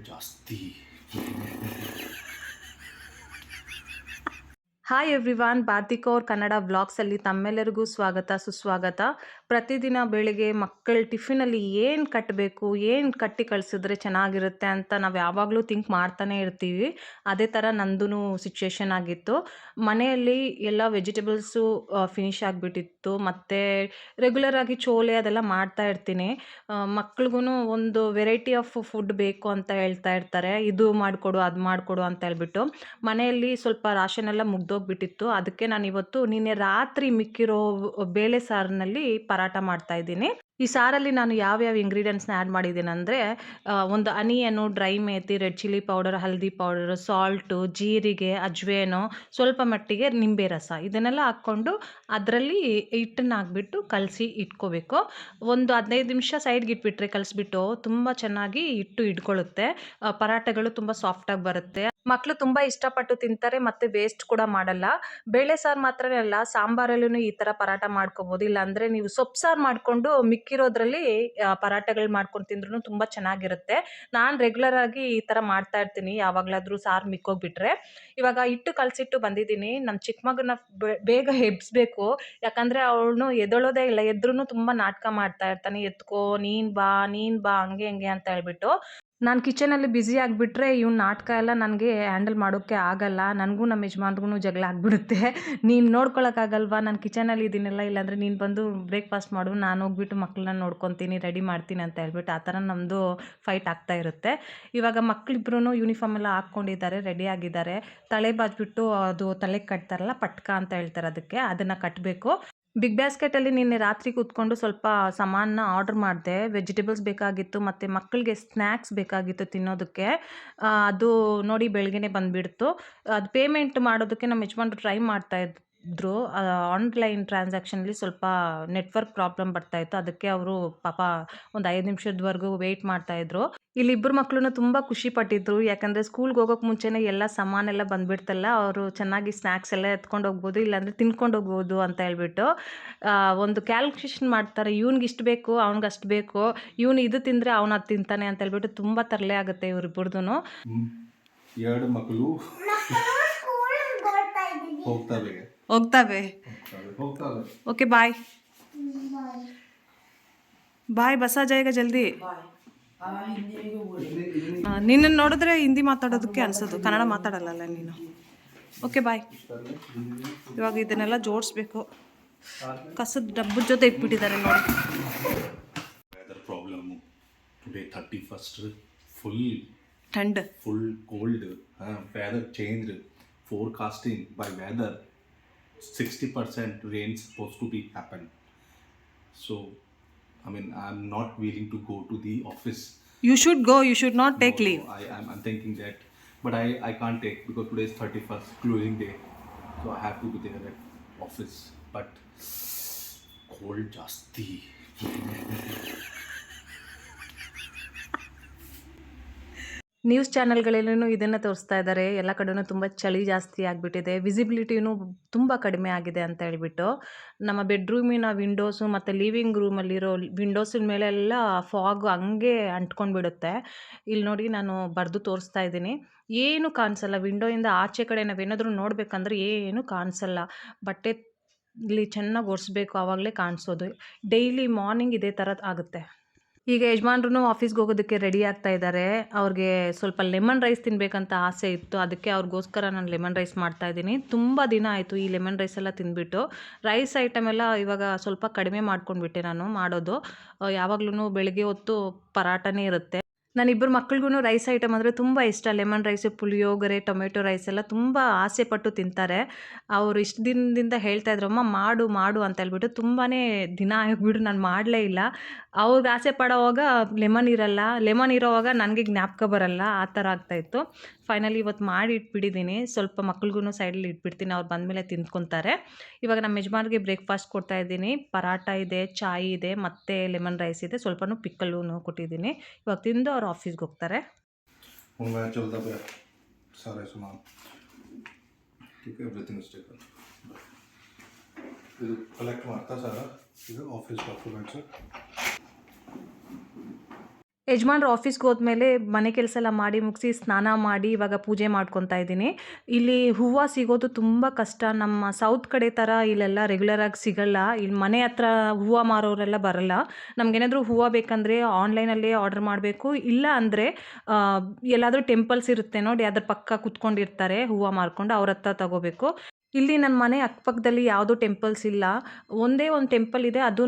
Cold ಜಾಸ್ತಿ. Hi everyone, Bharati Kaur Kannada ವ್ಲಾಗ್ಸಲ್ಲಿ ತಮ್ಮೆಲ್ಲರಿಗೂ ಸ್ವಾಗತ ಸುಸ್ವಾಗತ. ಪ್ರತಿದಿನ ಬೆಳಿಗ್ಗೆ ಮಕ್ಕಳ ಟಿಫಿನಲ್ಲಿ ಏನು ಕಟ್ಟಬೇಕು, ಏನು ಕಟ್ಟಿ ಕಳಿಸಿದ್ರೆ ಚೆನ್ನಾಗಿರುತ್ತೆ ಅಂತ ನಾವು ಯಾವಾಗಲೂ ಥಿಂಕ್ ಮಾಡ್ತಾನೆ ಇರ್ತೀವಿ. ಅದೇ ಥರ ನಂದು ಸಿಚುವೇಶನ್ ಆಗಿತ್ತು. ಮನೆಯಲ್ಲಿ ಎಲ್ಲ ವೆಜಿಟೇಬಲ್ಸು ಫಿನಿಶ್ ಆಗಿಬಿಟ್ಟಿತ್ತು. ಮತ್ತು ರೆಗ್ಯುಲರಾಗಿ ಚೋಲೆ ಅದೆಲ್ಲ ಮಾಡ್ತಾ ಇರ್ತೀನಿ. ಮಕ್ಳಿಗೂ ಒಂದು ವೆರೈಟಿ ಆಫ್ ಫುಡ್ ಬೇಕು ಅಂತ ಹೇಳ್ತಾ ಇರ್ತಾರೆ, ಇದು ಮಾಡಿಕೊಡು ಅದು ಮಾಡಿಕೊಡು ಅಂತ ಹೇಳ್ಬಿಟ್ಟು. ಮನೆಯಲ್ಲಿ ಸ್ವಲ್ಪ ರಾಷನ್ ಎಲ್ಲ ಮುಗ್ದೋಗ್ಬಿಟ್ಟಿತ್ತು. ಅದಕ್ಕೆ ನಾನು ಇವತ್ತು ನಿನ್ನೆ ರಾತ್ರಿ ಮಿಕ್ಕಿರೋ ಬೇಳೆ ಸಾರಿನಲ್ಲಿ ಪರಾಟ ಮಾಡ್ತಾ ಇದ್ದೀನಿ. ಈ ಸಾರಲ್ಲಿ ನಾನು ಯಾವ್ಯಾವ ಇಂಗ್ರೀಡಿಯೆಂಟ್ಸ್ನ ಆ್ಯಡ್ ಮಾಡಿದ್ದೀನಿ ಅಂದರೆ, ಒಂದು onion, dry methi, red chilli powder, haldi powder, salt, ಜೀರಿಗೆ, ಅಜ್ವೇನು, ಸ್ವಲ್ಪ ಮಟ್ಟಿಗೆ ನಿಂಬೆ ರಸ, ಇದನ್ನೆಲ್ಲ ಹಾಕ್ಕೊಂಡು ಅದರಲ್ಲಿ ಹಿಟ್ಟನ್ನು ಹಾಕ್ಬಿಟ್ಟು ಕಲಸಿ ಇಟ್ಕೋಬೇಕು. ಒಂದು 15 ನಿಮಿಷ ಸೈಡ್ಗೆ ಇಟ್ಬಿಟ್ರೆ ಕಲಿಸ್ಬಿಟ್ಟು ತುಂಬ ಚೆನ್ನಾಗಿ ಹಿಟ್ಟು ಹಿಡ್ಕೊಳ್ಳುತ್ತೆ. ಪರಾಟಗಳು ತುಂಬ ಸಾಫ್ಟಾಗಿ ಬರುತ್ತೆ. ಮಕ್ಕಳು ತುಂಬ ಇಷ್ಟಪಟ್ಟು ತಿಂತಾರೆ ಮತ್ತು ವೇಸ್ಟ್ ಕೂಡ ಮಾಡಲ್ಲ. ಬೇಳೆ ಸಾರು ಮಾತ್ರನೇ ಅಲ್ಲ, ಸಾಂಬಾರಲ್ಲೂ ಈ ಥರ ಪರಾಟ ಮಾಡ್ಕೋಬೋದು. ಇಲ್ಲಾಂದರೆ ನೀವು ಸೊಪ್ಪು ಸಾರು ಮಾಡಿಕೊಂಡು ಮಿಕ್ಕಿರೋದ್ರಲ್ಲಿ ಪರಾಟಗಳು ಮಾಡ್ಕೊಂಡು ತಿಂದ್ರೂ ತುಂಬ ಚೆನ್ನಾಗಿರುತ್ತೆ. ನಾನು ರೆಗ್ಯುಲರಾಗಿ ಈ ಥರ ಮಾಡ್ತಾ ಇರ್ತೀನಿ, ಯಾವಾಗಲಾದರೂ ಸಾರು ಮಿಕ್ಕೋಗ್ಬಿಟ್ರೆ. ಇವಾಗ ಹಿಟ್ಟು ಕಲಸಿಟ್ಟು ಬಂದಿದ್ದೀನಿ. ನಮ್ಮ ಚಿಕ್ಕ ಮಗನ ಬೇಗ ಎಬ್ಬಿಸ್ಬೇಕು, ಯಾಕಂದರೆ ಅವನು ಎದ್ದೇಳೋದೇ ಇಲ್ಲ. ಎದ್ರೂ ತುಂಬ ನಾಟಕ ಮಾಡ್ತಾ ಇರ್ತಾನೆ, ಎತ್ಕೋ, ನೀನು ಬಾ ಹಂಗೆ ಹಿಂಗೆ ಅಂತ ಹೇಳ್ಬಿಟ್ಟು. ನಾನು ಕಿಚನಲ್ಲಿ ಬ್ಯುಸಿ ಆಗಿಬಿಟ್ರೆ ಇವ್ನ ನಾಟಕ ಎಲ್ಲ ನನಗೆ ಹ್ಯಾಂಡಲ್ ಮಾಡೋಕ್ಕೆ ಆಗಲ್ಲ. ನನಗೂ ನಮ್ಮ ಯಜಮಾನ್ರಿಗೂ ಜಗಳ ಆಗಿಬಿಡುತ್ತೆ. ನೀನು ನೋಡ್ಕೊಳಕ್ಕಾಗಲ್ವಾ, ನಾನು ಕಿಚನಲ್ಲಿ ಇದ್ದೀನಲ್ಲ, ಇಲ್ಲಾಂದರೆ ನೀನು ಬಂದು ಬ್ರೇಕ್ಫಾಸ್ಟ್ ಮಾಡು, ನಾನು ಹೋಗ್ಬಿಟ್ಟು ಮಕ್ಕಳನ್ನ ನೋಡ್ಕೊತೀನಿ, ರೆಡಿ ಮಾಡ್ತೀನಿ ಅಂತ ಹೇಳ್ಬಿಟ್ಟು ಆ ಥರ ನಮ್ಮದು ಫೈಟ್ ಆಗ್ತಾ ಇರುತ್ತೆ. ಇವಾಗ ಮಕ್ಕಳಿಬ್ರು ಯೂನಿಫಾರ್ಮ್ ಎಲ್ಲ ಹಾಕ್ಕೊಂಡಿದ್ದಾರೆ, ರೆಡಿ ಆಗಿದ್ದಾರೆ. ತಲೆ ಬಾಚ್ಬಿಟ್ಟು ಅದು ತಲೆಗೆ ಕಟ್ತಾರಲ್ಲ, ಪಟ್ಕ ಅಂತ ಹೇಳ್ತಾರೆ ಅದಕ್ಕೆ, ಅದನ್ನು ಕಟ್ಟಬೇಕು. ಬಿಗ್ ಬಾಸ್ಕೆಟಲ್ಲಿ ನಿನ್ನೆ ರಾತ್ರಿ ಕೂತ್ಕೊಂಡು ಸ್ವಲ್ಪ ಸಾಮಾನನ್ನ ಆರ್ಡ್ರ್ ಮಾಡಿದೆ. ವೆಜಿಟೇಬಲ್ಸ್ ಬೇಕಾಗಿತ್ತು ಮತ್ತು ಮಕ್ಕಳಿಗೆ ಸ್ನ್ಯಾಕ್ಸ್ ಬೇಕಾಗಿತ್ತು ತಿನ್ನೋದಕ್ಕೆ. ಅದು ನೋಡಿ ಬೆಳಗ್ಗೆನೇ ಬಂದುಬಿಡ್ತು. ಅದು ಪೇಮೆಂಟ್ ಮಾಡೋದಕ್ಕೆ ನಮ್ಮ ಯಜಮಾನ್ರು ಟ್ರೈ ಮಾಡ್ತಾಯಿದ್ರು. ಆನ್ಲೈನ್ ಟ್ರಾನ್ಸಾಕ್ಷನಲ್ಲಿ ಸ್ವಲ್ಪ ನೆಟ್ವರ್ಕ್ ಪ್ರಾಬ್ಲಮ್ ಬರ್ತಾಯಿತ್ತು. ಅದಕ್ಕೆ ಅವರು ಪಾಪ ಒಂದು 5 ನಿಮಿಷದವರೆಗೂ ವೆಯ್ಟ್ ಮಾಡ್ತಾಯಿದ್ರು. ಇಲ್ಲಿಬ್ಬರು ಮಕ್ಕಳು ತುಂಬ ಖುಷಿ ಪಟ್ಟಿದ್ರು, ಯಾಕಂದರೆ ಸ್ಕೂಲ್ಗೆ ಹೋಗೋಕೆ ಮುಂಚೆನೇ ಎಲ್ಲ ಸಾಮಾನೆಲ್ಲ ಬಂದುಬಿಡ್ತಲ್ಲ, ಅವರು ಚೆನ್ನಾಗಿ ಸ್ನ್ಯಾಕ್ಸ್ ಎಲ್ಲ ಎತ್ಕೊಂಡು ಹೋಗ್ಬೋದು, ಇಲ್ಲಾಂದರೆ ತಿನ್ಕೊಂಡು ಹೋಗ್ಬೋದು ಅಂತ ಹೇಳ್ಬಿಟ್ಟು. ಒಂದು ಕ್ಯಾಲ್ಕುಲೇಷನ್ ಮಾಡ್ತಾರೆ, ಇವ್ನಿಗೆ ಇಷ್ಟು ಬೇಕು, ಅವ್ನಿಗೆ ಅಷ್ಟು ಬೇಕು, ಇವನು ಇದು ತಿಂದರೆ ಅವನು ಅದು ತಿಂತಾನೆ ಅಂತ ಹೇಳ್ಬಿಟ್ಟು. ತುಂಬ ತರಲೆ ಆಗುತ್ತೆ ಇವರಿಬ್ಬರದು. ಎರಡು ಮಕ್ಕಳು ಹೋಗ್ತವೆ. ಓಕೆ, ಬಾಯ್ ಬಾಯ್, ಬಸ್ ಆ ಜಾಯೇಗಾ ಜಲ್ದಿ. ನಿನ್ನನ್ನು ನೋಡಿದ್ರೆ ಹಿಂದಿ ಮಾತಾಡೋದಕ್ಕೆ ಅನ್ಸೋದು, ಕನ್ನಡ ಮಾತಾಡಲ್ಲ ನೀನು. Okay, bye. ಇವಾಗ ಇದನ್ನೆಲ್ಲ ಜೋಡಿಸ್ಬೇಕು. ಕಸದ ಡಬ್ಬದ ಜೊತೆ ಇಟ್ಬಿಟ್ಟಿದ್ದಾರೆ ನೋಡಿ. Weather problem today 31st, full ಥಂಡ್, full cold. Weather change, forecasting by weather 60% rain supposed to be happen. So I mean, I'm not willing to go to the office. You should go, you should not take leave. I'm thinking that, but I can't take because today is 31st, closing day, so I have to be there at office. But cold ಜಾಸ್ತಿ. News ಚಾನಲ್ಗಳಲ್ಲೂ ಇದನ್ನು ತೋರಿಸ್ತಾ ಇದ್ದಾರೆ. ಎಲ್ಲ ಕಡೆಯೂ ತುಂಬ ಚಳಿ ಜಾಸ್ತಿ ಆಗಿಬಿಟ್ಟಿದೆ, ವಿಸಿಬಿಲಿಟಿನೂ ತುಂಬ ಕಡಿಮೆ ಆಗಿದೆ ಅಂತ ಹೇಳ್ಬಿಟ್ಟು. ನಮ್ಮ ಬೆಡ್ರೂಮಿನ ವಿಂಡೋಸು ಮತ್ತು ಲಿವಿಂಗ್ ರೂಮಲ್ಲಿರೋ ವಿಂಡೋಸಿನ ಮೇಲೆಲ್ಲ ಫಾಗ್ ಹಂಗೆ ಅಂಟ್ಕೊಂಡ್ಬಿಡುತ್ತೆ. ಇಲ್ಲಿ ನೋಡಿ, ನಾನು ಬರೆದು ತೋರಿಸ್ತಾ ಇದ್ದೀನಿ, ಏನು ಕಾಣಿಸಲ್ಲ. ವಿಂಡೋಯಿಂದ ಆಚೆ ಕಡೆ ನಾವೇನಾದರೂ ನೋಡಬೇಕಂದ್ರೆ ಏನೂ ಕಾಣಿಸಲ್ಲ. ಬಟ್ಟೆ ಇಲ್ಲಿ ಚೆನ್ನಾಗಿ ಒರೆಸ್ಬೇಕು, ಆವಾಗಲೇ ಕಾಣಿಸೋದು. ಡೈಲಿ ಮಾರ್ನಿಂಗ್ ಇದೇ ಥರ ಆಗುತ್ತೆ. ಈಗ ಯಜಮಾನ್ರು ಆಫೀಸ್ಗೆ ಹೋಗೋದಕ್ಕೆ ರೆಡಿ ಆಗ್ತಾ ಇದ್ದಾರೆ. ಅವ್ರಿಗೆ ಸ್ವಲ್ಪ ಲೆಮನ್ ರೈಸ್ ತಿನ್ನಬೇಕಂತ ಆಸೆ ಇತ್ತು, ಅದಕ್ಕೆ ಅವ್ರಿಗೋಸ್ಕರ ನಾನು ಲೆಮನ್ ರೈಸ್ ಮಾಡ್ತಾಯಿದ್ದೀನಿ. ತುಂಬ ದಿನ ಆಯಿತು ಈ ಲೆಮನ್ ರೈಸ್ ಎಲ್ಲ ತಿಂದುಬಿಟ್ಟು. ರೈಸ್ ಐಟಮ್ ಎಲ್ಲ ಇವಾಗ ಸ್ವಲ್ಪ ಕಡಿಮೆ ಮಾಡ್ಕೊಂಡ್ಬಿಟ್ಟೆ ನಾನು ಮಾಡೋದು. ಯಾವಾಗ್ಲೂ ಬೆಳಗ್ಗೆ ಹೊತ್ತು ಪರಾಟನೇ ಇರುತ್ತೆ. ನಾನಿಬ್ಬರು ಮಕ್ಳಿಗೂ ರೈಸ್ ಐಟಮ್ ಅಂದರೆ ತುಂಬ ಇಷ್ಟ. Lemon rice, puliyogare, tomato rice ಎಲ್ಲ ತುಂಬ ಆಸೆ ಪಟ್ಟು ತಿಂತಾರೆ. ಅವರು ಇಷ್ಟು ದಿನದಿಂದ ಹೇಳ್ತಾಯಿದ್ರು, ಅಮ್ಮ ಮಾಡು ಮಾಡು ಅಂತ ಹೇಳ್ಬಿಟ್ಟು. ತುಂಬಾ ದಿನ ಆಗಿಬಿಟ್ಟು ನಾನು ಮಾಡಲೇ ಇಲ್ಲ. ಅವ್ರಿಗೆ ಆಸೆ ಪಡೋವಾಗ ಲೆಮನ್ ಇರಲ್ಲ, ಲೆಮನ್ ಇರೋವಾಗ ನನಗೆ ಜ್ಞಾಪಕ ಬರಲ್ಲ, ಆ ಥರ ಆಗ್ತಾಯಿತ್ತು. ಫೈನಲಿ ಇವತ್ತು ಮಾಡಿ ಇಟ್ಬಿಟ್ಟಿದ್ದೀನಿ. ಸ್ವಲ್ಪ ಮಕ್ಳಿಗೂ ಸೈಡಲ್ಲಿ ಇಟ್ಬಿಡ್ತೀನಿ, ಅವ್ರು ಬಂದಮೇಲೆ ತಿಂದ್ಕೊತಾರೆ. ಇವಾಗ ನಮ್ಮ ಯಜಮಾನ್ರಿಗೆ ಬ್ರೇಕ್ಫಾಸ್ಟ್ ಕೊಡ್ತಾಯಿದ್ದೀನಿ. ಪರಾಟ ಇದೆ, ಚಾಯ್ ಇದೆ ಮತ್ತು ಲೆಮನ್ ರೈಸ್ ಇದೆ, ಸ್ವಲ್ಪನೂ ಪಿಕ್ಕಲ್ಲೂ ಕೊಟ್ಟಿದ್ದೀನಿ. ಇವಾಗ ತಿಂದು ಅವ್ರು ಆಫೀಸ್ಗೆ ಹೋಗ್ತಾರೆ. ಇದು ಕಲೆಕ್ಟ್ ಮಾಡ್ತಾ ಸರ್, ಇದು ಆಫೀಸ್ ಡಾಕ್ಯುಮೆಂಟ್ಸು. ಯಜಮಾನ್ರು ಆಫೀಸ್ಗೆ ಹೋದ್ಮೇಲೆ ಮನೆ ಕೆಲಸ ಎಲ್ಲ ಮಾಡಿ ಮುಗಿಸಿ ಸ್ನಾನ ಮಾಡಿ ಇವಾಗ ಪೂಜೆ ಮಾಡ್ಕೊತಾ ಇದ್ದೀನಿ. ಇಲ್ಲಿ ಹೂವು ಸಿಗೋದು ತುಂಬ ಕಷ್ಟ. ನಮ್ಮ ಸೌತ್ ಕಡೆ ಥರ ಇಲ್ಲೆಲ್ಲ ರೆಗ್ಯುಲರಾಗಿ ಸಿಗಲ್ಲ. ಇಲ್ಲಿ ಮನೆ ಹತ್ರ ಹೂವು ಮಾರೋರೆಲ್ಲ ಬರಲ್ಲ. ನಮಗೇನಾದರೂ ಹೂವು ಬೇಕಂದರೆ ಆನ್ಲೈನಲ್ಲೇ ಆರ್ಡ್ರ್ ಮಾಡಬೇಕು. ಇಲ್ಲ ಅಂದರೆ ಎಲ್ಲಾದರೂ ಟೆಂಪಲ್ಸ್ ಇರುತ್ತೆ ನೋಡಿ, ಅದ್ರ ಪಕ್ಕ ಕುತ್ಕೊಂಡಿರ್ತಾರೆ ಹೂವು ಮಾರ್ಕೊಂಡು, ಅವ್ರ ಹತ್ರ ತಗೋಬೇಕು. ಇಲ್ಲಿ ನನ್ನ ಮನೆ ಅಕ್ಕಪಕ್ಕದಲ್ಲಿ ಯಾವುದೂ ಟೆಂಪಲ್ಸ್ ಇಲ್ಲ. ಒಂದೇ ಒಂದು ಟೆಂಪಲ್ ಇದೆ, ಅದೂ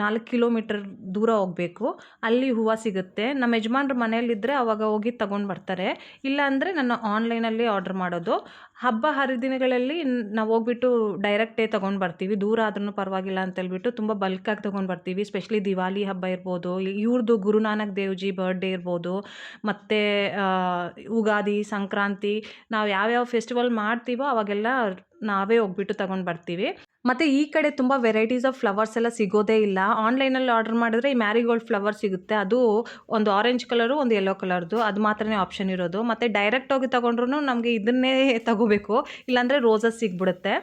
4 ಕಿಲೋಮೀಟರ್ ದೂರ ಹೋಗಬೇಕು. ಅಲ್ಲಿ ಹೂವು ಸಿಗುತ್ತೆ. ನಮ್ಮ ಯಜಮಾನ್ರು ಮನೆಯಲ್ಲಿದ್ದರೆ ಅವಾಗ ಹೋಗಿ ತಗೊಂಡು ಬರ್ತಾರೆ. ಇಲ್ಲ ಅಂದರೆ ನಾನು ಆನ್ಲೈನಲ್ಲಿ ಆರ್ಡ್ರ್ ಮಾಡೋದು. ಹಬ್ಬ ಹರಿದಿನಗಳಲ್ಲಿ ನಾವು ಹೋಗ್ಬಿಟ್ಟು ಡೈರೆಕ್ಟೇ ತೊಗೊಂಡು ಬರ್ತೀವಿ. ದೂರ ಆದ್ರೂ ಪರವಾಗಿಲ್ಲ ಅಂತೇಳ್ಬಿಟ್ಟು ತುಂಬ ಬಲ್ಕಾಗಿ ತೊಗೊಂಡು ಬರ್ತೀವಿ. ಸ್ಪೆಷಲಿ ದಿವಾಲಿ ಹಬ್ಬ ಇರ್ಬೋದು, ಇವ್ರದ್ದು ಗುರುನಾನಕ್ ದೇವ್ಜಿ ಬರ್ಡೇ ಇರ್ಬೋದು, ಮತ್ತು ಯುಗಾದಿ, ಸಂಕ್ರಾಂತಿ, ನಾವು ಯಾವ್ಯಾವ ಫೆಸ್ಟಿವಲ್ ಮಾಡ್ತೀವೋ ಅವಾಗೆಲ್ಲ ನಾವೇ ಹೋಗ್ಬಿಟ್ಟು ತಗೊಂಡು ಬರ್ತೀವಿ. ಮತ್ತು ಈ ಕಡೆ ತುಂಬ ವೆರೈಟೀಸ್ ಆಫ್ ಫ್ಲವರ್ಸ್ ಎಲ್ಲ ಸಿಗೋದೇ ಇಲ್ಲ. ಆನ್ಲೈನಲ್ಲಿ ಆರ್ಡರ್ ಮಾಡಿದ್ರೆ ಈ ಮ್ಯಾರಿಗೋಲ್ಡ್ ಫ್ಲವರ್ ಸಿಗುತ್ತೆ. ಅದು ಒಂದು ಆರೆಂಜ್ ಕಲರು, ಒಂದು ಯೆಲ್ಲೋ ಕಲರ್ದು, ಅದು ಮಾತ್ರನೇ ಆಪ್ಷನ್ ಇರೋದು. ಮತ್ತು ಡೈರೆಕ್ಟ್ ಹೋಗಿ ತೊಗೊಂಡ್ರೂ ನಮಗೆ ಇದನ್ನೇ ತಗೋಬೇಕು, ಇಲ್ಲಾಂದರೆ ರೋಸಸ್ ಸಿಗ್ಬಿಡುತ್ತೆ.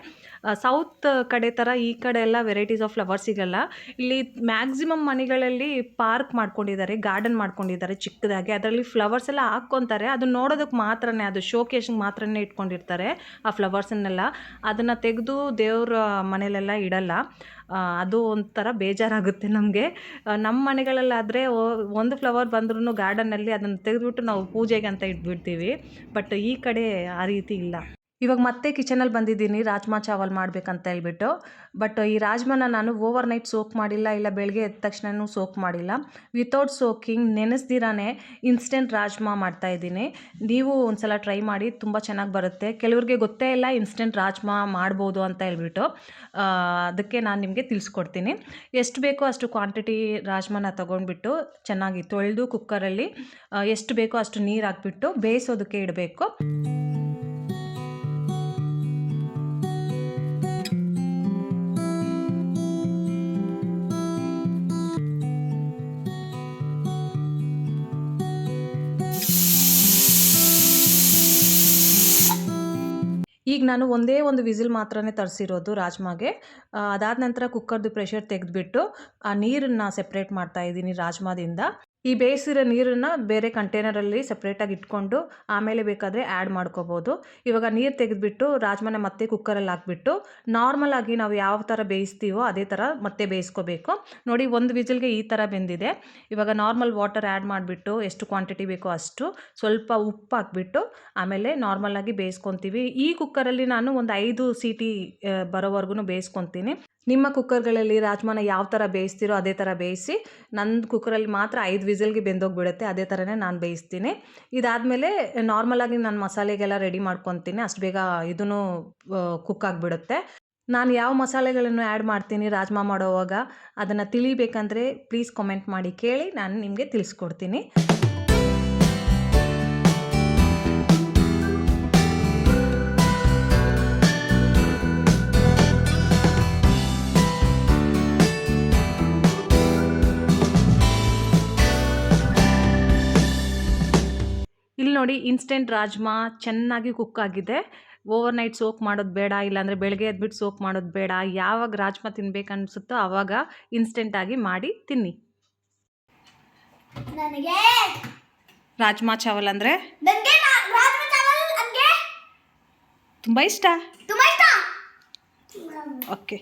ಸೌತ್ ಕಡೆ ಥರ ಈ ಕಡೆ ಎಲ್ಲ ವೆರೈಟೀಸ್ ಆಫ್ ಫ್ಲವರ್ ಸಿಗಲ್ಲ. ಇಲ್ಲಿ ಮ್ಯಾಕ್ಸಿಮಮ್ ಮನೆಗಳಲ್ಲಿ ಪಾರ್ಕ್ ಮಾಡ್ಕೊಂಡಿದ್ದಾರೆ, ಗಾರ್ಡನ್ ಮಾಡ್ಕೊಂಡಿದ್ದಾರೆ ಚಿಕ್ಕದಾಗಿ. ಅದರಲ್ಲಿ ಫ್ಲವರ್ಸ್ ಎಲ್ಲ ಹಾಕ್ಕೊತಾರೆ. ಅದು ನೋಡೋದಕ್ಕೆ ಮಾತ್ರನೇ, ಅದು ಶೋಕೇಶ್ಗೆ ಮಾತ್ರನೇ ಇಟ್ಕೊಂಡಿರ್ತಾರೆ ಆ ಫ್ಲವರ್ಸನ್ನೆಲ್ಲ. ಅದನ್ನು ತೆಗೆದು ದೇವ್ರ ಮನೇಲೆಲ್ಲ ಇಡಲ್ಲ. ಅದು ಒಂಥರ ಬೇಜಾರಾಗುತ್ತೆ ನಮಗೆ. ನಮ್ಮ ಮನೆಗಳಲ್ಲಾದರೆ ಒಂದು ಫ್ಲವರ್ ಬಂದ್ರೂ ಗಾರ್ಡನ್ನಲ್ಲಿ ಅದನ್ನು ತೆಗೆದುಬಿಟ್ಟು ನಾವು ಪೂಜೆಗೆ ಅಂತ ಇಟ್ಬಿಡ್ತೀವಿ. ಬಟ್ ಈ ಕಡೆ ಆ ರೀತಿ ಇಲ್ಲ. ಇವಾಗ ಮತ್ತೆ ಕಿಚನಲ್ಲಿ ಬಂದಿದ್ದೀನಿ ರಾಜ್ಮಾ ಚಾವಲ್ ಮಾಡಬೇಕಂತ ಹೇಳ್ಬಿಟ್ಟು. ಬಟ್ ಈ ರಾಜ್ಮಾನ ನಾನು ಓವರ್ ನೈಟ್ ಸೋಕ್ ಮಾಡಿಲ್ಲ, ಇಲ್ಲ ಬೆಳಗ್ಗೆ ಎದ್ದ ತಕ್ಷಣವೂ ಸೋಕ್ ಮಾಡಿಲ್ಲ. ವಿತೌಟ್ ಸೋಕಿಂಗ್ ನೆನೆಸ್ದಿರಾನೇ ಇನ್ಸ್ಟೆಂಟ್ ರಾಜ್ಮಾ ಮಾಡ್ತಾಯಿದ್ದೀನಿ. ನೀವು ಒಂದ್ಸಲ ಟ್ರೈ ಮಾಡಿ, ತುಂಬ ಚೆನ್ನಾಗಿ ಬರುತ್ತೆ. ಕೆಲವ್ರಿಗೆ ಗೊತ್ತೇ ಇಲ್ಲ ಇನ್ಸ್ಟೆಂಟ್ ರಾಜ್ಮಾ ಮಾಡ್ಬೋದು ಅಂತ ಹೇಳ್ಬಿಟ್ಟು. ಅದಕ್ಕೆ ನಾನು ನಿಮಗೆ ತಿಳಿಸ್ಕೊಡ್ತೀನಿ. ಎಷ್ಟು ಬೇಕೋ ಅಷ್ಟು ಕ್ವಾಂಟಿಟಿ ರಾಜ್ಮಾನ ತೊಗೊಂಡ್ಬಿಟ್ಟು ಚೆನ್ನಾಗಿ ತೊಳೆದು ಕುಕ್ಕರಲ್ಲಿ ಎಷ್ಟು ಬೇಕೋ ಅಷ್ಟು ನೀರು ಹಾಕ್ಬಿಟ್ಟು ಬೇಯಿಸೋದಕ್ಕೆ ಇಡಬೇಕು. ಈಗ ನಾನು ಒಂದೇ ಒಂದು ವಿಸಿಲ್ ಮಾತ್ರನೇ ತರಿಸಿರೋದು ರಾಜ್ಮಾಗೆ. ಅದಾದ ನಂತರ ಕುಕ್ಕರ್ದು ಪ್ರೆಷರ್ ತೆಗೆದುಬಿಟ್ಟು ಆ ನೀರನ್ನು ಸೆಪ್ರೇಟ್ ಮಾಡ್ತಾಯಿದ್ದೀನಿ ರಾಜ್ಮಾದಿಂದ. ಈ ಬೇಯಿಸಿರೋ ನೀರನ್ನು ಬೇರೆ ಕಂಟೈನರಲ್ಲಿ ಸಪ್ರೇಟಾಗಿ ಇಟ್ಕೊಂಡು ಆಮೇಲೆ ಬೇಕಾದರೆ ಆ್ಯಡ್ ಮಾಡ್ಕೋಬೋದು. ಇವಾಗ ನೀರು ತೆಗೆದುಬಿಟ್ಟು ರಾಜ್ಮಾನ ಮತ್ತೆ ಕುಕ್ಕರಲ್ಲಿ ಹಾಕ್ಬಿಟ್ಟು ನಾರ್ಮಲಾಗಿ ನಾವು ಯಾವ ಥರ ಬೇಯಿಸ್ತೀವೋ ಅದೇ ಥರ ಮತ್ತೆ ಬೇಯಿಸ್ಕೋಬೇಕು. ನೋಡಿ, ಒಂದು ವಿಸಿಲ್ಗೆ ಈ ಥರ ಬೆಂದಿದೆ. ಇವಾಗ ನಾರ್ಮಲ್ ವಾಟರ್ ಆ್ಯಡ್ ಮಾಡಿಬಿಟ್ಟು ಎಷ್ಟು ಕ್ವಾಂಟಿಟಿ ಬೇಕೋ ಅಷ್ಟು ಸ್ವಲ್ಪ ಉಪ್ಪು ಹಾಕ್ಬಿಟ್ಟು ಆಮೇಲೆ ನಾರ್ಮಲಾಗಿ ಬೇಯಿಸ್ಕೊತೀವಿ. ಈ ಕುಕ್ಕರಲ್ಲಿ ನಾನು ಒಂದು 5 ಸೀಟಿ ಬರೋವರೆಗೂ ಬೇಯಿಸ್ಕೊತೀನಿ. ನಿಮ್ಮ ಕುಕ್ಕರ್ಗಳಲ್ಲಿ ರಾಜ್ಮಾನ ಯಾವ ಥರ ಬೇಯಿಸ್ತೀರೋ ಅದೇ ಥರ ಬೇಯಿಸಿ. ನನ್ನ ಕುಕ್ಕರಲ್ಲಿ ಮಾತ್ರ 5 ವಿಸಿಲ್ಗೆ ಬೆಂದೋಗ್ಬಿಡುತ್ತೆ, ಅದೇ ಥರನೇ ನಾನು ಬೇಯಿಸ್ತೀನಿ. ಇದಾದಮೇಲೆ ನಾರ್ಮಲಾಗಿ ನಾನು ಮಸಾಲೆಗೆಲ್ಲ ರೆಡಿ ಮಾಡ್ಕೊತೀನಿ. ಅಷ್ಟು ಬೇಗ ಇದೂ ಕುಕ್ ಆಗಿಬಿಡುತ್ತೆ. ನಾನು ಯಾವ ಮಸಾಲೆಗಳನ್ನು ಆ್ಯಡ್ ಮಾಡ್ತೀನಿ ರಾಜ್ಮಾ ಮಾಡೋವಾಗ ಅದನ್ನು ತಿಳಿಬೇಕಂದ್ರೆ ಪ್ಲೀಸ್ ಕಾಮೆಂಟ್ ಮಾಡಿ ಕೇಳಿ, ನಾನು ನಿಮಗೆ ತಿಳಿಸ್ಕೊಡ್ತೀನಿ. ಇಲ್ಲಿ ನೋಡಿ, ಇನ್ಸ್ಟೆಂಟ್ ರಾಜ್ಮಾ ಚೆನ್ನಾಗಿ ಕುಕ್ ಆಗಿದೆ. ಓವರ್ ನೈಟ್ ಸೋಕ್ ಮಾಡೋದು ಬೇಡ, ಇಲ್ಲಾಂದರೆ ಬೆಳಗ್ಗೆ ಎದ್ಬಿಟ್ಟು ಸೋಕ್ ಮಾಡೋದು ಬೇಡ. ಯಾವಾಗ ರಾಜ್ಮಾ ತಿನ್ಬೇಕು ಅನಿಸುತ್ತೋ ಆವಾಗ ಇನ್ಸ್ಟೆಂಟಾಗಿ ಮಾಡಿ ತಿನ್ನಿ. ನನಗೆ ರಾಜ್ಮಾ ಚಾವಲ್ ಅಂದರೆ ರಾಜ್ಮಾ ಚಾವಲ್ ನನಗೆ ತುಂಬ ಇಷ್ಟ. ಓಕೆ,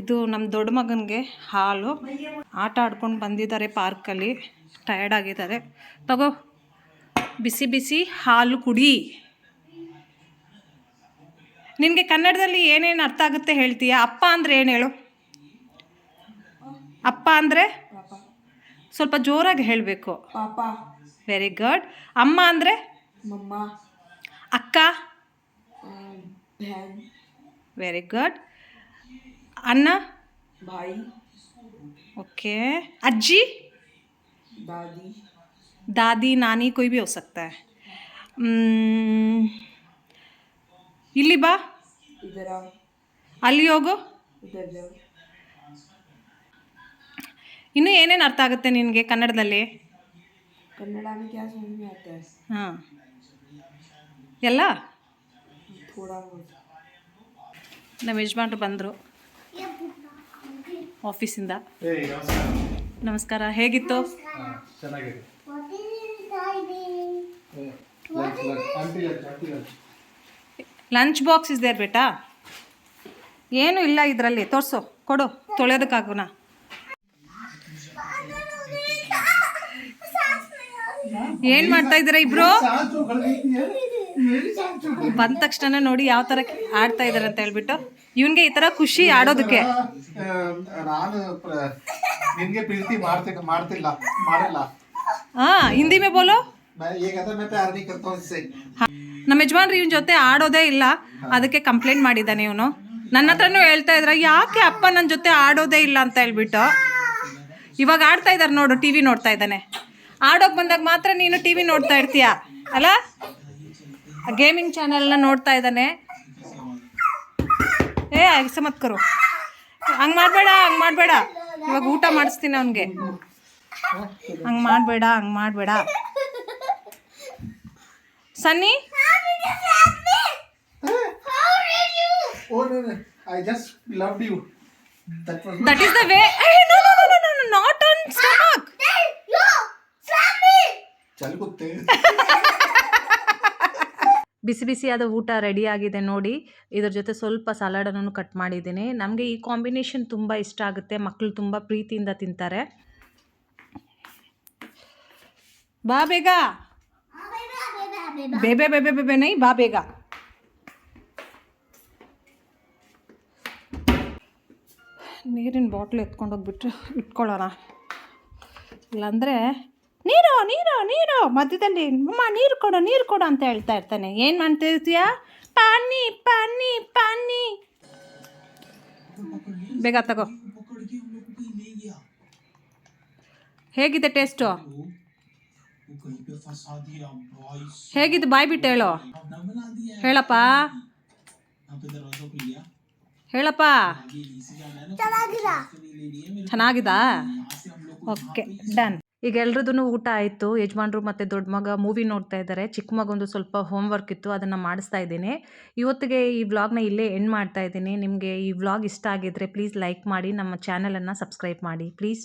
ಇದು ನಮ್ಮ ದೊಡ್ಡ ಮಗನಿಗೆ ಹಾಲು. ಆಟ ಆಡ್ಕೊಂಡು ಬಂದಿದ್ದಾರೆ ಪಾರ್ಕಲ್ಲಿ, ಟಯರ್ಡ್ ಆಗಿದ್ದಾರೆ. ತಗೋ, ಬಿಸಿ ಬಿಸಿ ಹಾಲು ಕುಡಿ. ನಿನಗೆ ಕನ್ನಡದಲ್ಲಿ ಏನೇನು ಅರ್ಥ ಆಗುತ್ತೆ ಹೇಳ್ತೀಯಾ? ಅಪ್ಪ ಅಂದರೆ ಏನು ಹೇಳು? ಅಪ್ಪ ಅಂದರೆ ಸ್ವಲ್ಪ ಜೋರಾಗಿ ಹೇಳಬೇಕು. ಪಾಪ. Very good. ಅಮ್ಮ ಅಂದರೆ? ಮಮ್ಮ. ಅಕ್ಕ? ಬಹನ್. Very good. ಅಣ್ಣ? ಭಾಯಿ. ओके. अज्जी? दादी. दादी, नानी, कोई भी हो सकता है. ಇಲ್ಲಿ ಬಾ. इधर आओ. ಅಲ್ಲಿ ಹೋಗು. इधर जाओ. ಇನ್ನೂ ಏನೇನು ಅರ್ಥ ಆಗುತ್ತೆ ನಿನಗೆ ಕನ್ನಡದಲ್ಲಿ? कन्नड़ा में क्या समझ में आता है? ಹಾಂ, ಎಲ್ಲ थोड़ा बहुत. ನಮ್ಮ ಯಜಮಾನ್ರು ಬಂದರು ಆಫೀಸಿಂದ. ನಮಸ್ಕಾರ. ಹೇಗಿತ್ತು? ಚೆನ್ನಾಗಿದೆ. ಲಂಚ್ ಬಾಕ್ಸ್ ಇಸ್ ದೇರ್ ಬೇಟಾ? ಏನೂ ಇಲ್ಲ ಇದರಲ್ಲಿ, ತೋರಿಸು, ಕೊಡು ತೊಳೆಯೋದಕ್ಕಾಗುನ. ಏನು ಮಾಡ್ತಾ ಇದ್ದೀರಾ ಇಬ್ರು? ಬಂದ ತಕ್ಷಣ ನೋಡಿ ಯಾವ ಥರ ಆಡ್ತಾ ಇದ್ದಾರೆ ಅಂತ ಹೇಳ್ಬಿಟ್ಟು. ಇವನ್ಗೆ ಈ ಥರ ಖುಷಿ ಆಡೋದಕ್ಕೆ. ನಾನು ನಿನ್ಗೆ ಪ್ರೀತಿ ಮಾಡ್ತಿಲ್ಲ ಮಾಡಲ್ಲ. ಹಾಂ, ಹಿಂದಿ ಮೇ ಬೋಲೋ. ನಮ್ಮ ಯಜಮಾನ್ರು ಇವನ ಜೊತೆ ಆಡೋದೇ ಇಲ್ಲ, ಅದಕ್ಕೆ ಕಂಪ್ಲೇಂಟ್ ಮಾಡಿದ್ದಾನೆ ಇವನು. ನನ್ನ ಹತ್ರನೂ ಹೇಳ್ತಾ ಇದ್ರ, ಯಾಕೆ ಅಪ್ಪ ನನ್ನ ಜೊತೆ ಆಡೋದೇ ಇಲ್ಲ ಅಂತ ಹೇಳ್ಬಿಟ್ಟು. ಇವಾಗ ಆಡ್ತಾ ಇದ್ದಾರೆ ನೋಡು, ಟಿ ವಿ ನೋಡ್ತಾ ಇದ್ದಾನೆ. ಆಡೋಕೆ ಬಂದಾಗ ಮಾತ್ರ ನೀನು ಟಿ ವಿ ನೋಡ್ತಾ ಇರ್ತೀಯ ಅಲ್ಲ? ಗೇಮಿಂಗ್ ಚಾನಲ್ನ ನೋಡ್ತಾ ಇದ್ದಾನೆ. ಐಸೆ ಮತ್ ಕರು, ಹಂಗೆ ಮಾಡಬೇಡ. ಇವಾಗ ಊಟ ಮಾಡಿಸ್ತೀನಿ ಅವನಿಗೆ. ಹಂಗೆ ಮಾಡಬೇಡ. ಸನ್ನಿ, that is the way. Hey, no, not on stomach. ಬಿಸಿ ಬಿಸಿಯಾದ ಊಟ ರೆಡಿ ಆಗಿದೆ ನೋಡಿ. ಇದ್ರ ಜೊತೆ ಸ್ವಲ್ಪ ಸಲಾಡನ್ನು ಕಟ್ ಮಾಡಿದ್ದೀನಿ. ನಮಗೆ ಈ ಕಾಂಬಿನೇಷನ್ ತುಂಬ ಇಷ್ಟ ಆಗುತ್ತೆ, ಮಕ್ಕಳು ತುಂಬ ಪ್ರೀತಿಯಿಂದ ತಿಂತಾರೆ. ಬಾ ಬೇಗ, ಬೇಬೆ ನೈ, ಬಾ ಬೇಗ. ನೀರಿನ ಬಾಟ್ಲ್ ಎತ್ಕೊಂಡೋಗ್ಬಿಟ್ರೆ ಇಟ್ಕೊಳ್ಳೋಣ, ಇಲ್ಲಾಂದರೆ ನೀರು ಮಧ್ಯದಲ್ಲಿ ಅಮ್ಮ ನೀರು ಕೊಡು ಅಂತ ಹೇಳ್ತಾ ಇರ್ತಾನೆ. ಏನು ಮಾಡ್ತಿರ್ತೀಯ? ಪಾನಿ. ಬೇಗ ತಗೋ. ಹೇಗಿದೆ ಟೇಸ್ಟು? ಹೇಗಿದೆ? ಬಾಯ್ ಬಿಟ್ಟು ಹೇಳಪ್ಪ. ಚೆನ್ನಾಗಿದಾ? Okay, done. ಈಗ ಎಲ್ರದ್ದು ಊಟ ಆಯಿತು. ಯಜಮಾನ್ರು ಮತ್ತು ದೊಡ್ಡ ಮಗ ಮೂವಿ ನೋಡ್ತಾ ಇದ್ದಾರೆ. ಚಿಕ್ಕ ಮಗೊಂದು ಸ್ವಲ್ಪ ಹೋಮ್ವರ್ಕ್ ಇತ್ತು, ಅದನ್ನು ಮಾಡಿಸ್ತಾ ಇದ್ದೀನಿ. ಇವತ್ತಿಗೆ ಈ ವ್ಲಾಗ್ನ ಇಲ್ಲೇ ಎಂಡ್ ಮಾಡ್ತಾ ಇದ್ದೀನಿ. ನಿಮಗೆ ಈ ವ್ಲಾಗ್ ಇಷ್ಟ ಆಗಿದ್ದರೆ ಪ್ಲೀಸ್ ಲೈಕ್ ಮಾಡಿ, ನಮ್ಮ ಚಾನಲನ್ನು ಸಬ್ಸ್ಕ್ರೈಬ್ ಮಾಡಿ ಪ್ಲೀಸ್.